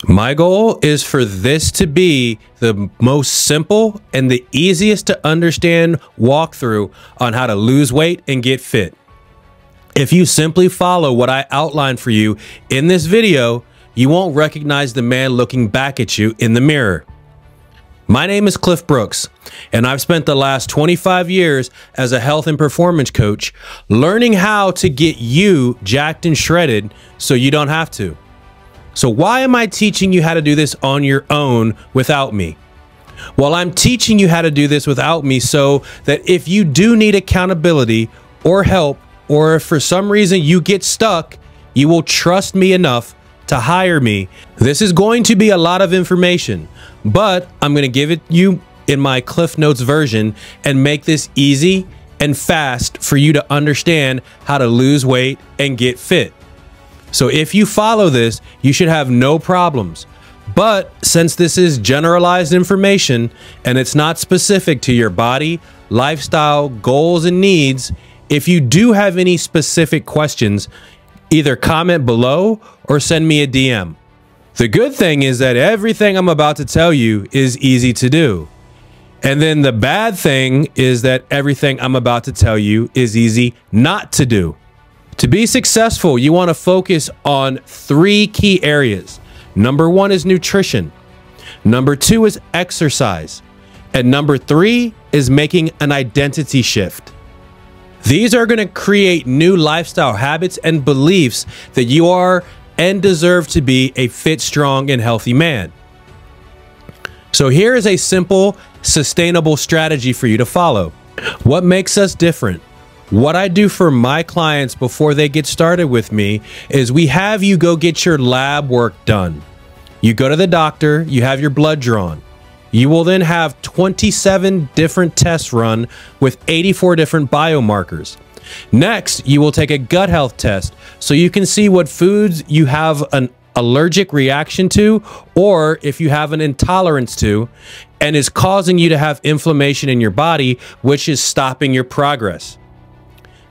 My goal is for this to be the most simple and the easiest to understand walkthrough on how to lose weight and get fit. If you simply follow what I outlined for you in this video, you won't recognize the man looking back at you in the mirror. My name is Cliff Brooks, and I've spent the last 25 years as a health and performance coach learning how to get you jacked and shredded so you don't have to. So why am I teaching you how to do this on your own without me? Well, I'm teaching you how to do this without me so that if you do need accountability or help, or if for some reason you get stuck, you will trust me enough to hire me. This is going to be a lot of information, but I'm going to give it you in my Cliff Notes version and make this easy and fast for you to understand how to lose weight and get fit. So if you follow this, you should have no problems. But since this is generalized information and it's not specific to your body, lifestyle, goals, and needs, if you do have any specific questions, either comment below or send me a DM. The good thing is that everything I'm about to tell you is easy to do. And then the bad thing is that everything I'm about to tell you is easy not to do. To be successful, you want to focus on 3 key areas. Number 1 is nutrition. Number 2 is exercise. And number 3 is making an identity shift. These are going to create new lifestyle habits and beliefs that you are and deserve to be a fit, strong, and healthy man. So here is a simple, sustainable strategy for you to follow. What makes us different? What I do for my clients before they get started with me is we have you go get your lab work done. You go to the doctor, you have your blood drawn. You will then have 27 different tests run with 84 different biomarkers. Next, you will take a gut health test so you can see what foods you have an allergic reaction to or if you have an intolerance to and is causing you to have inflammation in your body, which is stopping your progress.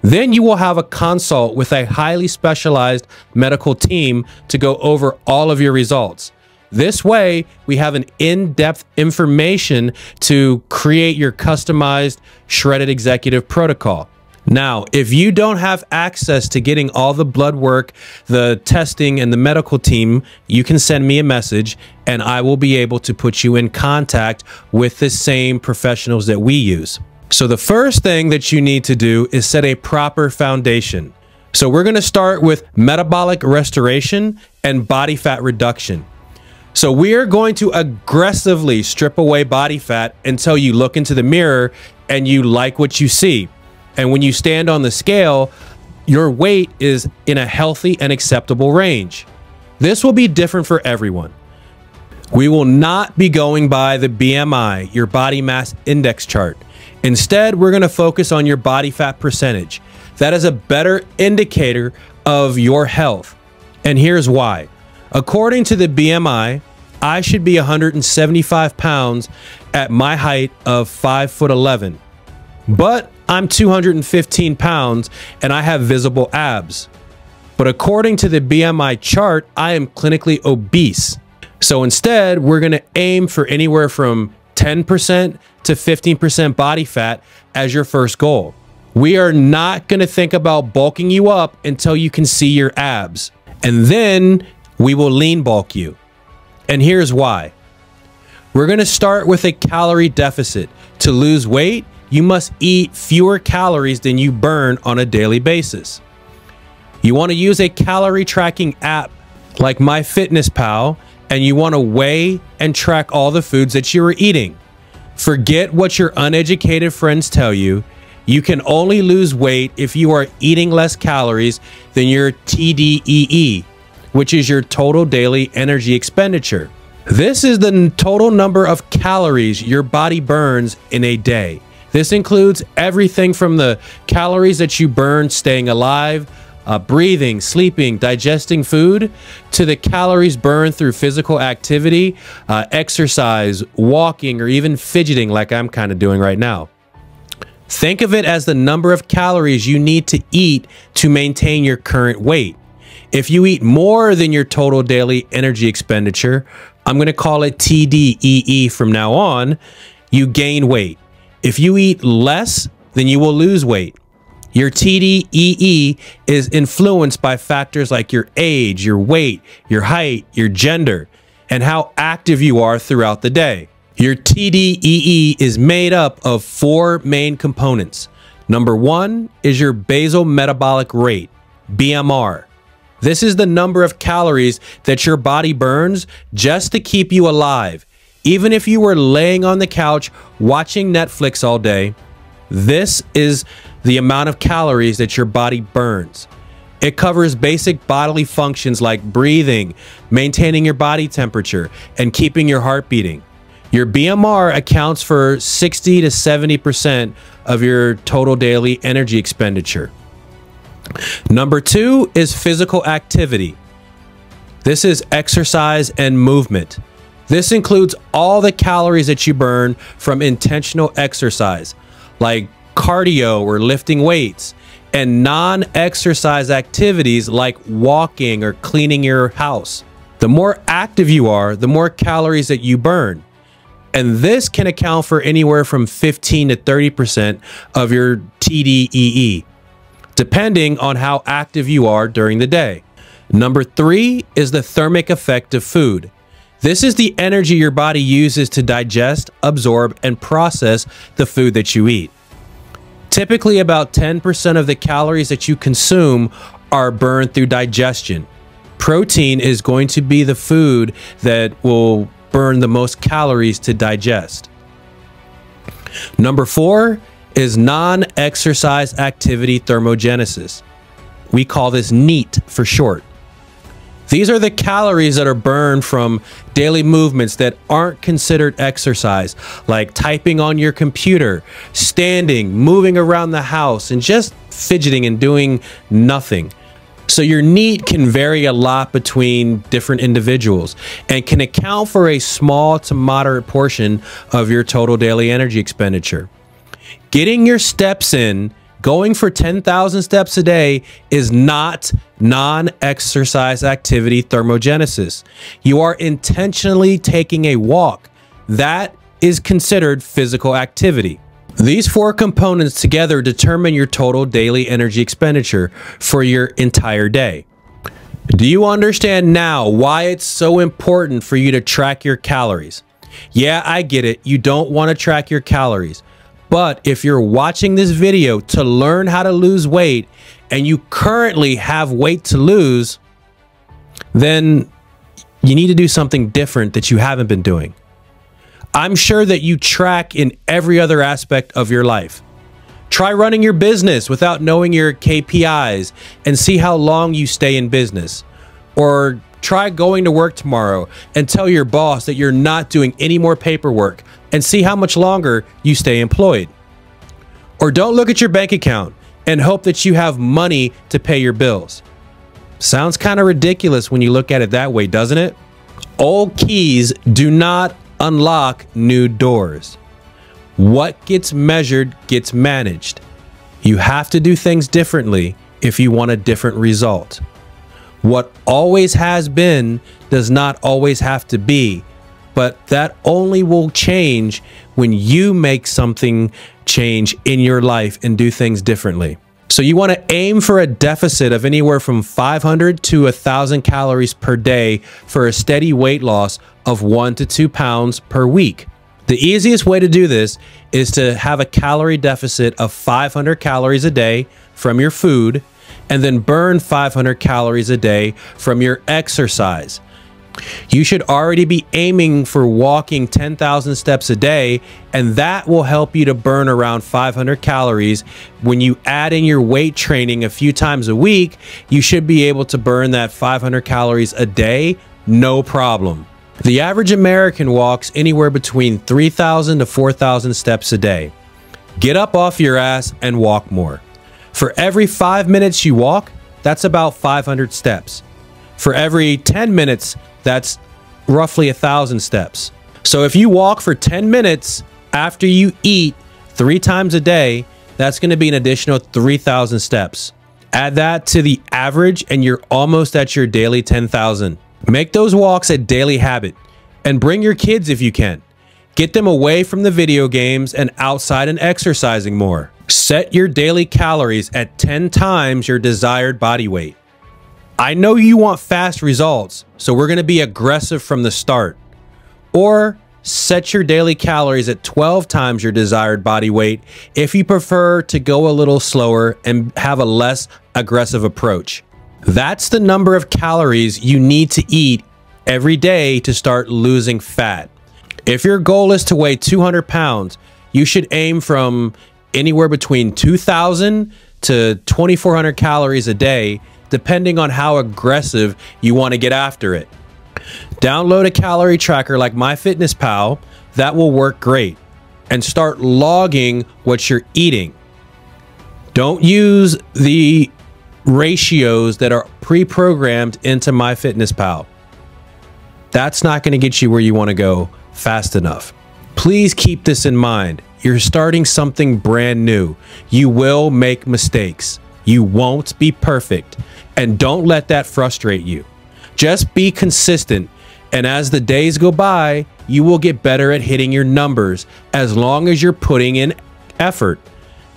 Then you will have a consult with a highly specialized medical team to go over all of your results. This way, we have an in-depth information to create your customized shredded executive protocol. Now, if you don't have access to getting all the blood work, the testing, and the medical team, you can send me a message and I will be able to put you in contact with the same professionals that we use. So the first thing that you need to do is set a proper foundation. So we're going to start with metabolic restoration and body fat reduction. So we are going to aggressively strip away body fat until you look into the mirror and you like what you see. And when you stand on the scale, your weight is in a healthy and acceptable range. This will be different for everyone. We will not be going by the BMI, your body mass index chart. Instead, we're going to focus on your body fat percentage. That is a better indicator of your health. And here's why. According to the BMI, I should be 175 pounds at my height of 5'11". But I'm 215 pounds and I have visible abs. But according to the BMI chart, I am clinically obese. So instead, we're going to aim for anywhere from 10% to 15% body fat as your first goal. We are not going to think about bulking you up until you can see your abs. And then we will lean bulk you. And here's why. We're going to start with a calorie deficit. To lose weight, you must eat fewer calories than you burn on a daily basis. You want to use a calorie tracking app like MyFitnessPal, and you want to weigh and track all the foods that you are eating. Forget what your uneducated friends tell you. You can only lose weight if you are eating less calories than your TDEE, which is your total daily energy expenditure. This is the total number of calories your body burns in a day. This includes everything from the calories that you burn staying alive, breathing, sleeping, digesting food, to the calories burned through physical activity, exercise, walking, or even fidgeting like I'm kind of doing right now. Think of it as the number of calories you need to eat to maintain your current weight. If you eat more than your total daily energy expenditure, I'm going to call it TDEE from now on, you gain weight. If you eat less, then you will lose weight. Your TDEE is influenced by factors like your age, your weight, your height, your gender, and how active you are throughout the day. Your TDEE is made up of 4 main components. Number 1 is your basal metabolic rate, BMR. This is the number of calories that your body burns just to keep you alive. Even if you were laying on the couch watching Netflix all day, this is the amount of calories that your body burns. It covers basic bodily functions like breathing, maintaining your body temperature, and keeping your heart beating. Your BMR accounts for 60 to 70% of your total daily energy expenditure. Number 2 is physical activity. This is exercise and movement. This includes all the calories that you burn from intentional exercise, like cardio or lifting weights, and non-exercise activities like walking or cleaning your house. The more active you are, the more calories that you burn. And this can account for anywhere from 15 to 30% of your TDEE, depending on how active you are during the day. Number 3 is the thermic effect of food. This is the energy your body uses to digest, absorb, and process the food that you eat. Typically, about 10% of the calories that you consume are burned through digestion. Protein is going to be the food that will burn the most calories to digest. Number 4 is non-exercise activity thermogenesis. We call this NEAT for short. These are the calories that are burned from daily movements that aren't considered exercise, like typing on your computer, standing, moving around the house, and just fidgeting and doing nothing. So your NEAT can vary a lot between different individuals and can account for a small to moderate portion of your total daily energy expenditure. Getting your steps in, going for 10,000 steps a day, is not non-exercise activity thermogenesis. You are intentionally taking a walk. That is considered physical activity. These 4 components together determine your total daily energy expenditure for your entire day. Do you understand now why it's so important for you to track your calories? Yeah, I get it. You don't want to track your calories. But if you're watching this video to learn how to lose weight and you currently have weight to lose, then you need to do something different that you haven't been doing. I'm sure that you track in every other aspect of your life. Try running your business without knowing your KPIs and see how long you stay in business. Or try going to work tomorrow and tell your boss that you're not doing any more paperwork and see how much longer you stay employed. Or don't look at your bank account and hope that you have money to pay your bills. Sounds kind of ridiculous when you look at it that way, doesn't it? Old keys do not unlock new doors. What gets measured gets managed. You have to do things differently if you want a different result. What always has been does not always have to be, but that only will change when you make something change in your life and do things differently. So you want to aim for a deficit of anywhere from 500 to 1,000 calories per day for a steady weight loss of 1 to 2 pounds per week. The easiest way to do this is to have a calorie deficit of 500 calories a day from your food and then burn 500 calories a day from your exercise. You should already be aiming for walking 10,000 steps a day, and that will help you to burn around 500 calories. When you add in your weight training a few times a week, you should be able to burn that 500 calories a day, no problem. The average American walks anywhere between 3,000 to 4,000 steps a day. Get up off your ass and walk more. For every 5 minutes you walk, that's about 500 steps. For every 10 minutes, that's roughly 1,000 steps. So if you walk for 10 minutes after you eat 3 times a day, that's going to be an additional 3,000 steps. Add that to the average and you're almost at your daily 10,000. Make those walks a daily habit and bring your kids if you can. Get them away from the video games and outside and exercising more. Set your daily calories at 10 times your desired body weight. I know you want fast results, so we're going to be aggressive from the start. Or set your daily calories at 12 times your desired body weight if you prefer to go a little slower and have a less aggressive approach. That's the number of calories you need to eat every day to start losing fat. If your goal is to weigh 200 pounds, you should aim from anywhere between 2,000 to 2,400 calories a day, depending on how aggressive you want to get after it. Download a calorie tracker like MyFitnessPal. That will work great. And start logging what you're eating. Don't use the ratios that are pre-programmed into MyFitnessPal. That's not going to get you where you want to go fast enough. Please keep this in mind. You're starting something brand new. You will make mistakes. You won't be perfect. And don't let that frustrate you. Just be consistent. And as the days go by, you will get better at hitting your numbers as long as you're putting in effort.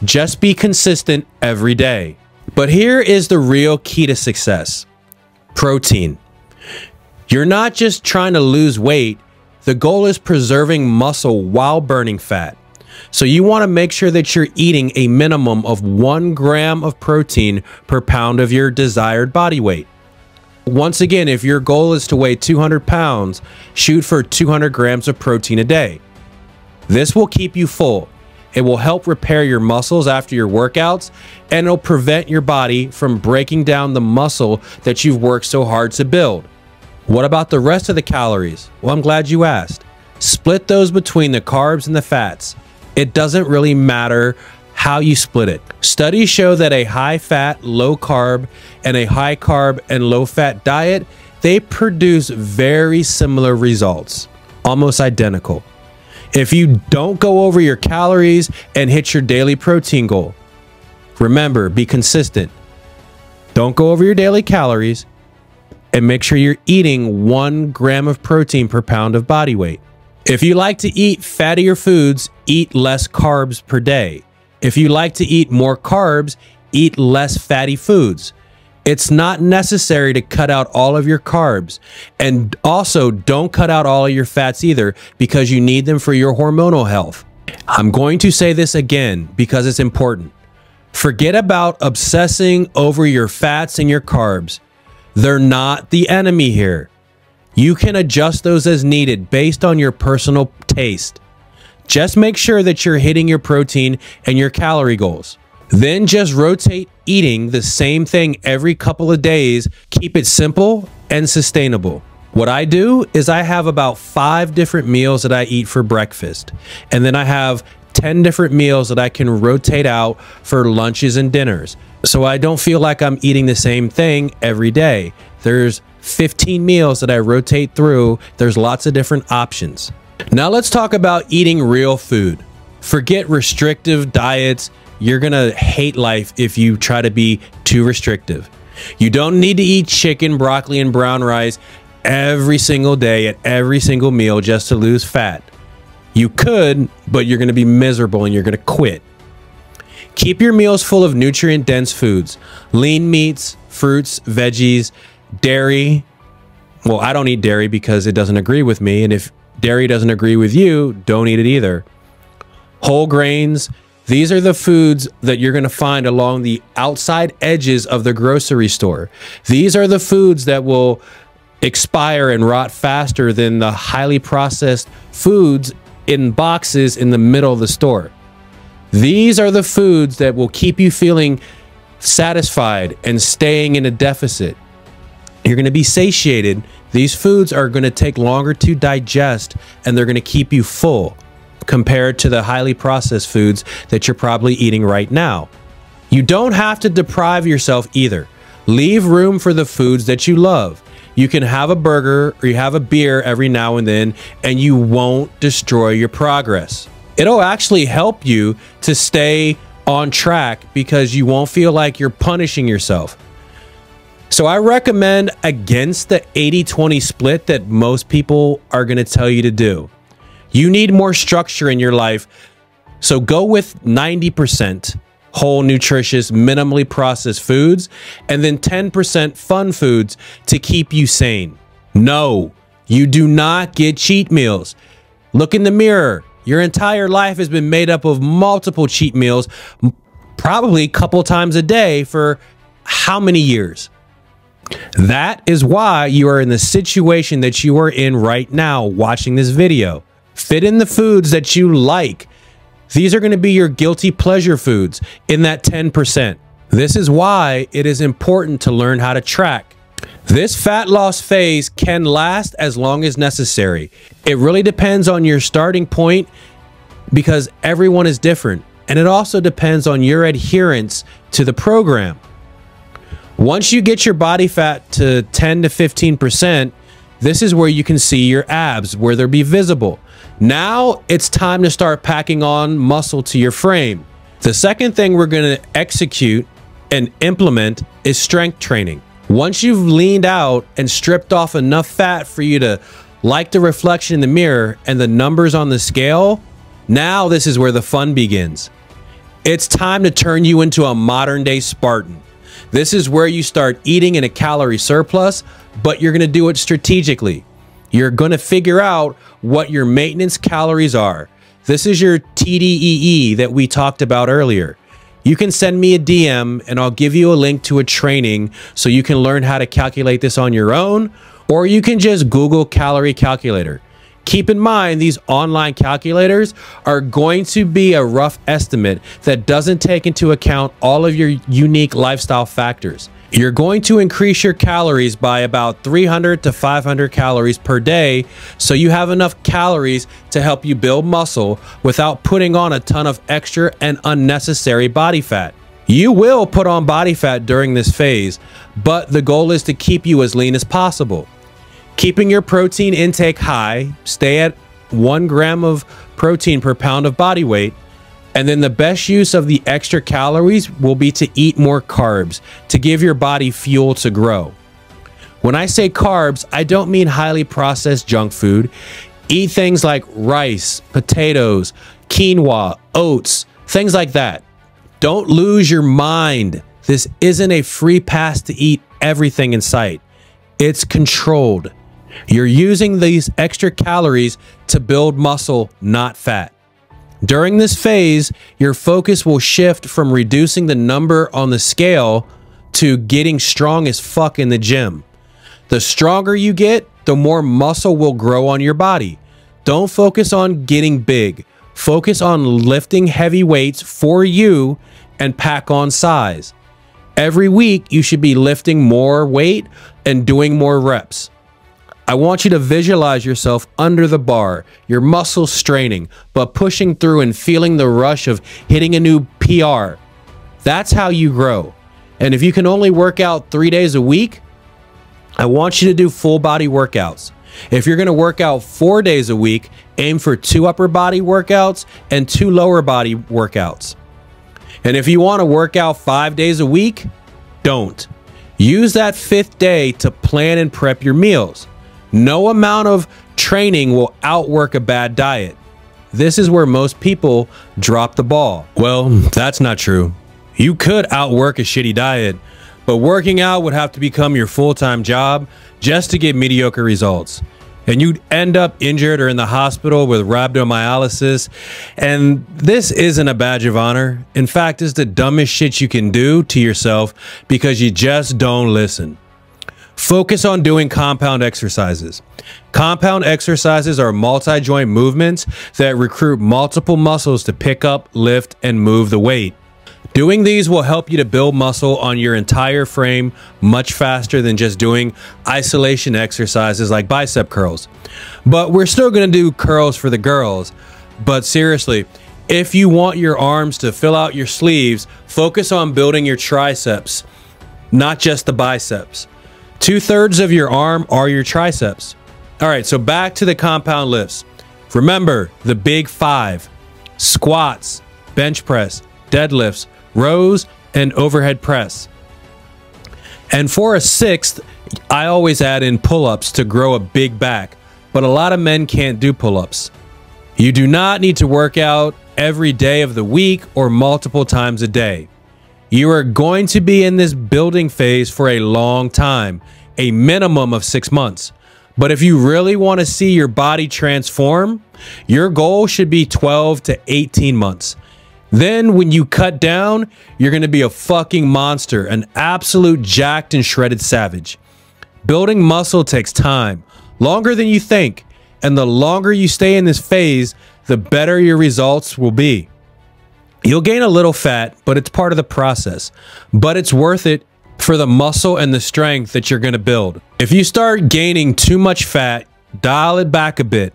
Just be consistent every day. But here is the real key to success: protein. You're not just trying to lose weight. The goal is preserving muscle while burning fat. So you want to make sure that you're eating a minimum of 1 gram of protein per pound of your desired body weight. Once again, if your goal is to weigh 200 pounds, shoot for 200 grams of protein a day. This will keep you full. It will help repair your muscles after your workouts, and it'll prevent your body from breaking down the muscle that you've worked so hard to build. What about the rest of the calories? Well, I'm glad you asked. Split those between the carbs and the fats. It doesn't really matter how you split it. Studies show that a high-fat, low-carb, and a high-carb and low-fat diet, they produce very similar results, almost identical. If you don't go over your calories and hit your daily protein goal, remember, be consistent. Don't go over your daily calories and make sure you're eating 1 gram of protein per pound of body weight. If you like to eat fattier foods, eat less carbs per day. If you like to eat more carbs, eat less fatty foods. It's not necessary to cut out all of your carbs. And also, don't cut out all of your fats either, because you need them for your hormonal health. I'm going to say this again because it's important. Forget about obsessing over your fats and your carbs. They're not the enemy here. You can adjust those as needed based on your personal taste. Just make sure that you're hitting your protein and your calorie goals. Then just rotate eating the same thing every couple of days. Keep it simple and sustainable. What I do is I have about 5 different meals that I eat for breakfast. And then I have 10 different meals that I can rotate out for lunches and dinners. So I don't feel like I'm eating the same thing every day. There's 15 meals that I rotate through. There's lots of different options. Now let's talk about eating real food. Forget restrictive diets. You're gonna hate life if you try to be too restrictive. You don't need to eat chicken, broccoli, and brown rice every single day at every single meal just to lose fat. You could, but you're gonna be miserable and you're gonna quit. Keep your meals full of nutrient-dense foods. Lean meats, fruits, veggies, dairy. Well, I don't eat dairy because it doesn't agree with me. And if dairy doesn't agree with you, don't eat it either. Whole grains. These are the foods that you're going to find along the outside edges of the grocery store. These are the foods that will expire and rot faster than the highly processed foods in boxes in the middle of the store. These are the foods that will keep you feeling satisfied and staying in a deficit. You're going to be satiated. These foods are going to take longer to digest, and they're going to keep you full compared to the highly processed foods that you're probably eating right now. You don't have to deprive yourself either. Leave room for the foods that you love. You can have a burger or you have a beer every now and then, and you won't destroy your progress. It'll actually help you to stay on track because you won't feel like you're punishing yourself. So I recommend against the 80-20 split that most people are going to tell you to do. You need more structure in your life. So go with 90% whole, nutritious, minimally processed foods, and then 10% fun foods to keep you sane. No, you do not get cheat meals. Look in the mirror. Your entire life has been made up of multiple cheat meals, probably a couple times a day for how many years? That is why you are in the situation that you are in right now watching this video. Fit in the foods that you like. These are going to be your guilty pleasure foods in that 10%. This is why it is important to learn how to track. This fat loss phase can last as long as necessary. It really depends on your starting point because everyone is different. And it also depends on your adherence to the program. Once you get your body fat to 10 to 15%, this is where you can see your abs, where they'll be visible. Now it's time to start packing on muscle to your frame. The second thing we're going to execute and implement is strength training. Once you've leaned out and stripped off enough fat for you to like the reflection in the mirror and the numbers on the scale, now this is where the fun begins. It's time to turn you into a modern day Spartan. This is where you start eating in a calorie surplus, but you're going to do it strategically. You're going to figure out what your maintenance calories are. This is your TDEE that we talked about earlier. You can send me a DM and I'll give you a link to a training so you can learn how to calculate this on your own, or you can just Google calorie calculator. Keep in mind, these online calculators are going to be a rough estimate that doesn't take into account all of your unique lifestyle factors. You're going to increase your calories by about 300 to 500 calories per day, so you have enough calories to help you build muscle without putting on a ton of extra and unnecessary body fat. You will put on body fat during this phase, but the goal is to keep you as lean as possible. Keeping your protein intake high, stay at 1 gram of protein per pound of body weight, and then the best use of the extra calories will be to eat more carbs to give your body fuel to grow. When I say carbs, I don't mean highly processed junk food. Eat things like rice, potatoes, quinoa, oats, things like that. Don't lose your mind. This isn't a free pass to eat everything in sight. It's controlled. You're using these extra calories to build muscle, not fat. During this phase, your focus will shift from reducing the number on the scale to getting strong as fuck in the gym. The stronger you get, the more muscle will grow on your body. Don't focus on getting big. Focus on lifting heavy weights for you and pack on size. Every week, you should be lifting more weight and doing more reps. I want you to visualize yourself under the bar, your muscles straining, but pushing through and feeling the rush of hitting a new PR. That's how you grow. And if you can only work out 3 days a week, I want you to do full body workouts. If you're going to work out 4 days a week, aim for 2 upper body workouts and 2 lower body workouts. And if you want to work out 5 days a week, don't. Use that 5th day to plan and prep your meals. No amount of training will outwork a bad diet. This is where most people drop the ball. Well, that's not true. You could outwork a shitty diet, but working out would have to become your full-time job just to get mediocre results. And you'd end up injured or in the hospital with rhabdomyolysis. And this isn't a badge of honor. In fact, it's the dumbest shit you can do to yourself because you just don't listen. Focus on doing compound exercises. Compound exercises are multi-joint movements that recruit multiple muscles to pick up, lift, and move the weight. Doing these will help you to build muscle on your entire frame much faster than just doing isolation exercises like bicep curls. But we're still going to do curls for the girls. But seriously, if you want your arms to fill out your sleeves, focus on building your triceps, not just the biceps. 2/3 of your arm are your triceps. All right, so back to the compound lifts. Remember the big 5: squats, bench press, deadlifts, rows, and overhead press. And for a sixth, I always add in pull-ups to grow a big back, but a lot of men can't do pull-ups. You do not need to work out every day of the week or multiple times a day. You are going to be in this building phase for a long time, a minimum of 6 months. But if you really want to see your body transform, your goal should be 12 to 18 months. Then when you cut down, you're going to be a fucking monster, an absolute jacked and shredded savage. Building muscle takes time, longer than you think, and the longer you stay in this phase, the better your results will be. You'll gain a little fat, but it's part of the process. But it's worth it for the muscle and the strength that you're going to build. If you start gaining too much fat, dial it back a bit.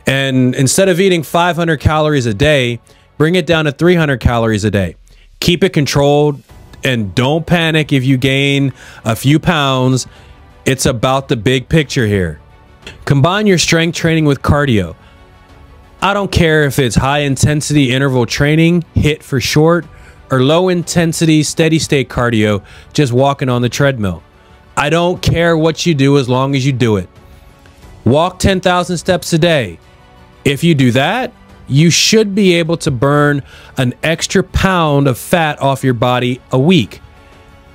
And instead of eating 500 calories a day, bring it down to 300 calories a day. Keep it controlled and don't panic if you gain a few pounds. It's about the big picture here. Combine your strength training with cardio. I don't care if it's high intensity interval training, HIIT for short, or low intensity steady state cardio, just walking on the treadmill. I don't care what you do as long as you do it. Walk 10,000 steps a day. If you do that, you should be able to burn an extra pound of fat off your body a week.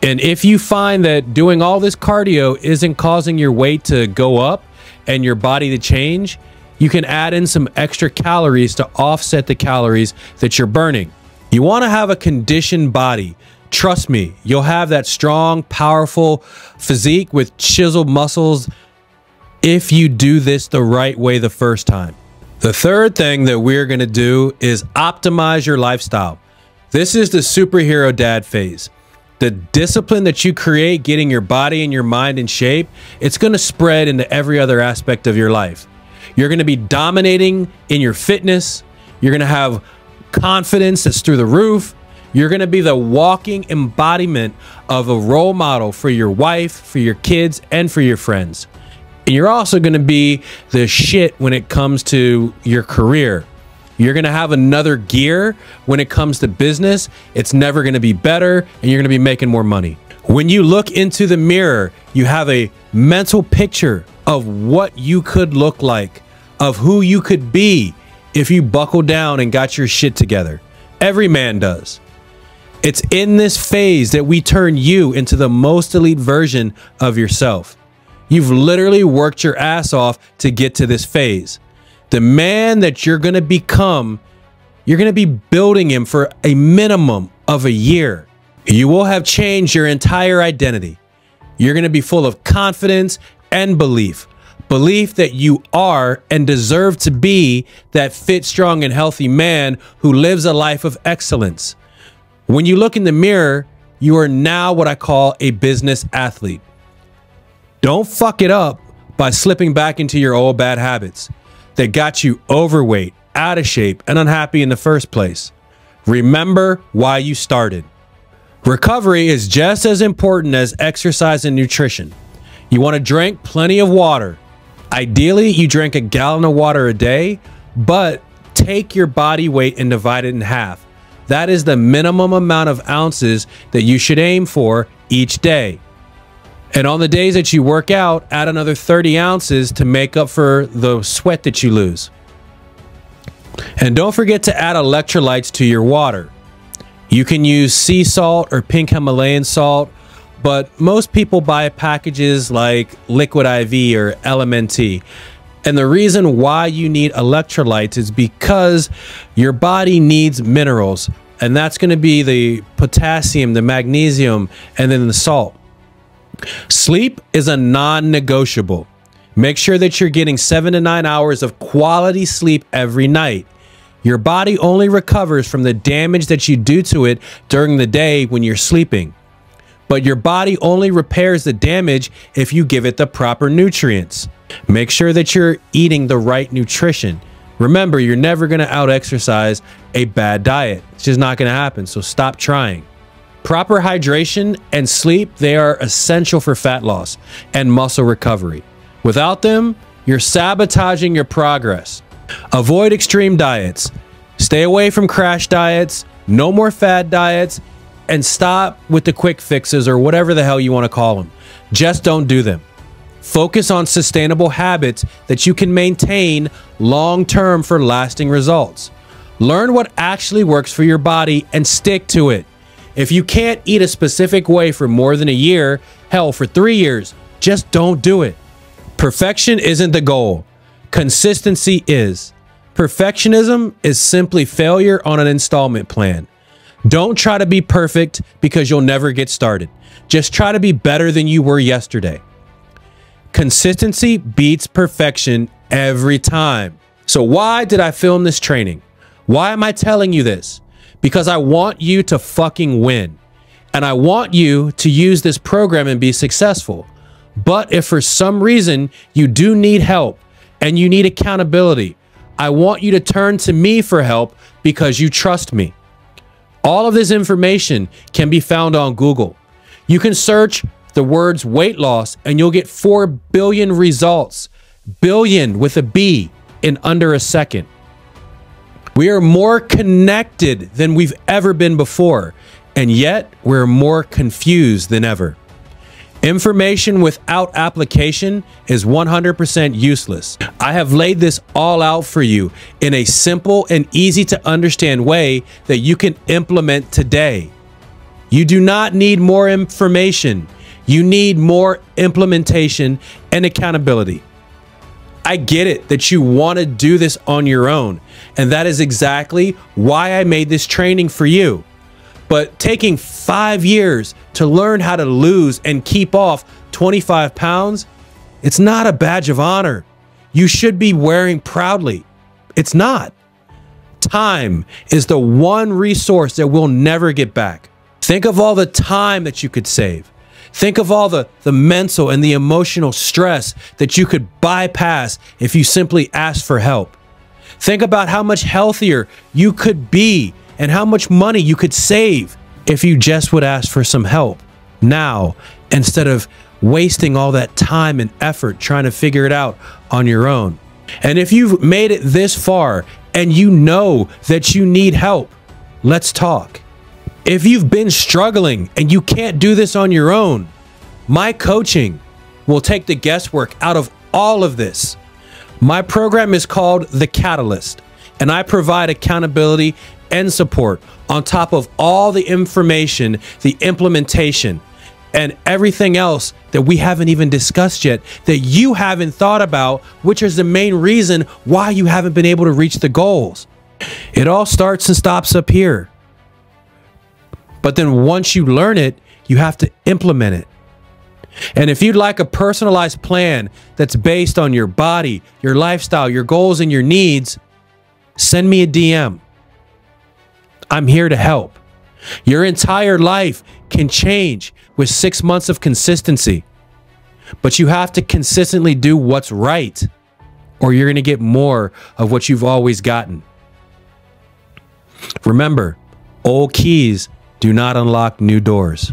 And if you find that doing all this cardio isn't causing your weight to go up and your body to change, you can add in some extra calories to offset the calories that you're burning. You want to have a conditioned body. Trust me, you'll have that strong, powerful physique with chiseled muscles if you do this the right way the first time. The third thing that we're going to do is optimize your lifestyle. This is the superhero dad phase. The discipline that you create getting your body and your mind in shape, it's going to spread into every other aspect of your life. You're going to be dominating in your fitness. You're going to have confidence that's through the roof. You're going to be the walking embodiment of a role model for your wife, for your kids, and for your friends. And you're also going to be the shit when it comes to your career. You're going to have another gear when it comes to business. It's never going to be better, and you're going to be making more money. When you look into the mirror, you have a mental picture of what you could look like, of who you could be if you buckle down and got your shit together. Every man does. It's in this phase that we turn you into the most elite version of yourself. You've literally worked your ass off to get to this phase. The man that you're going to become, you're going to be building him for a minimum of a year. You will have changed your entire identity. You're going to be full of confidence and belief. Belief that you are and deserve to be that fit, strong, and healthy man who lives a life of excellence. When you look in the mirror, you are now what I call a business athlete. Don't fuck it up by slipping back into your old bad habits that got you overweight, out of shape, and unhappy in the first place. Remember why you started. Recovery is just as important as exercise and nutrition. You want to drink plenty of water. Ideally, you drink a gallon of water a day, but take your body weight and divide it in half. That is the minimum amount of ounces that you should aim for each day. And on the days that you work out, add another 30 ounces to make up for the sweat that you lose. And don't forget to add electrolytes to your water. You can use sea salt or pink Himalayan salt, but most people buy packages like Liquid IV or LMNT. And the reason why you need electrolytes is because your body needs minerals, and that's going to be the potassium, the magnesium, and then the salt. Sleep is a non-negotiable. Make sure that you're getting 7 to 9 hours of quality sleep every night. Your body only recovers from the damage that you do to it during the day when you're sleeping. But your body only repairs the damage if you give it the proper nutrients. Make sure that you're eating the right nutrition. Remember, you're never going to out-exercise a bad diet. It's just not going to happen, so stop trying. Proper hydration and sleep, they are essential for fat loss and muscle recovery. Without them, you're sabotaging your progress. Avoid extreme diets. Stay away from crash diets. No more fad diets, and stop with the quick fixes or whatever the hell you want to call them. Just don't do them. Focus on sustainable habits that you can maintain long-term for lasting results. Learn what actually works for your body and stick to it. If you can't eat a specific way for more than a year, hell, for 3 years, just don't do it. Perfection isn't the goal. Consistency is. Perfectionism is simply failure on an installment plan. Don't try to be perfect because you'll never get started. Just try to be better than you were yesterday. Consistency beats perfection every time. So why did I film this training? Why am I telling you this? Because I want you to fucking win. And I want you to use this program and be successful. But if for some reason you do need help and you need accountability, I want you to turn to me for help because you trust me. All of this information can be found on Google. You can search the words weight loss and you'll get 4 billion results. Billion with a B in under a second. We are more connected than we've ever been before, and yet we're more confused than ever. Information without application is 100% useless. I have laid this all out for you in a simple and easy to understand way that you can implement today. You do not need more information. You need more implementation and accountability. I get it that you want to do this on your own, and that is exactly why I made this training for you. But taking 5 years to learn how to lose and keep off 25 pounds, it's not a badge of honor. You should be wearing proudly. It's not. Time is the one resource that we'll never get back. Think of all the time that you could save. Think of all the mental and the emotional stress that you could bypass if you simply asked for help. Think about how much healthier you could be and how much money you could save if you just would ask for some help now instead of wasting all that time and effort trying to figure it out on your own. And if you've made it this far and you know that you need help, let's talk. If you've been struggling and you can't do this on your own, my coaching will take the guesswork out of all of this. My program is called The Catalyst, and I provide accountability and support on top of all the information, the implementation, and everything else that we haven't even discussed yet that you haven't thought about, which is the main reason why you haven't been able to reach the goals. It all starts and stops up here. But then once you learn it, you have to implement it. And if you'd like a personalized plan that's based on your body, your lifestyle, your goals, and your needs, send me a DM. I'm here to help. Your entire life can change with 6 months of consistency. But you have to consistently do what's right, or you're going to get more of what you've always gotten. Remember, old keys do not unlock new doors.